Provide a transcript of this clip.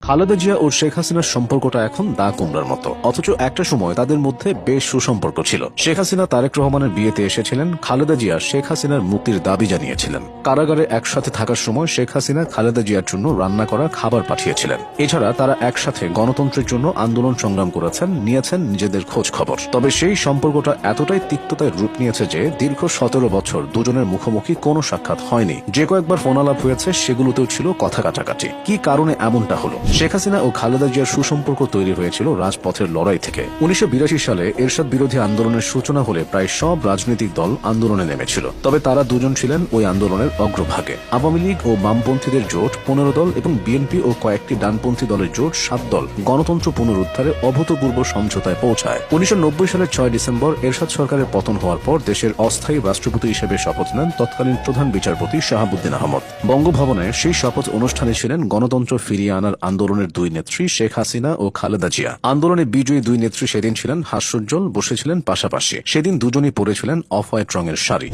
খালেদা জিয়া ও শেখ হাসিনার সম্পর্কটা এখন দা কুমড়ার মতো, অথচ একটা সময় তাদের মধ্যে বেশ সুসম্পর্ক ছিল। শেখ হাসিনা তারেক রহমানের বিয়েতে এসেছিলেন, খালেদা জিয়া শেখ হাসিনার মুক্তির দাবি জানিয়েছিলেন। কারাগারে একসাথে থাকার সময় শেখ হাসিনা খালেদা জিয়ার জন্য রান্না করা খাবার পাঠিয়েছিলেন। এছাড়া তারা একসাথে গণতন্ত্রের জন্য আন্দোলন সংগ্রাম করেছেন, নিয়েছেন নিজেদের খোঁজ খবর। তবে সেই সম্পর্কটা এতটাই তিক্ততায় রূপ নিয়েছে যে দীর্ঘ 17 বছর দুজনের মুখোমুখি কোনো সাক্ষাৎ হয়নি। যে কয়েকবার ফোনালাপ হয়েছে সেগুলোতেও ছিল কথা কাটাকাটি। কি কারণে এমনটা হলো? শেখ হাসিনা ও খালেদা জিয়ার সুসম্পর্ক তৈরি হয়েছিল রাজপথের লড়াই থেকে। 1982 সালে এরশাদ বিরোধী আন্দোলনের সূচনা হলে প্রায় সব রাজনৈতিক দল আন্দোলনে নেমেছিল। তবে তারা দুজন ছিলেন ওই আন্দোলনের অগ্রভাগে। আওয়ামী লীগ ও বামপন্থীদের জোট 15 দল এবং বিএনপি ও কয়েকটি ডানপন্থী দলের জোট 7 দল গণতন্ত্র পুনরুদ্ধারে অভূতপূর্ব সমঝোতায় পৌঁছায়। 1990 সালের 6 ডিসেম্বর এরশাদ সরকারের পতন হওয়ার পর দেশের অস্থায়ী রাষ্ট্রপতি হিসেবে শপথ নেন তৎকালীন প্রধান বিচারপতি শাহাবুদ্দিন আহমদ। বঙ্গভবনে সেই শপথ অনুষ্ঠানে ছিলেন গণতন্ত্র ফিরিয়ে আনার আন্দোলনের দুই নেত্রী শেখ হাসিনা ও খালেদা জিয়া। আন্দোলনে বিজয়ী দুই নেত্রী সেদিন ছিলেন হাস্যোজ্জ্বল, বসেছিলেন পাশাপাশি। সেদিন দুজনই পরেছিলেন অফ হোয়াইট রঙের শাড়ি।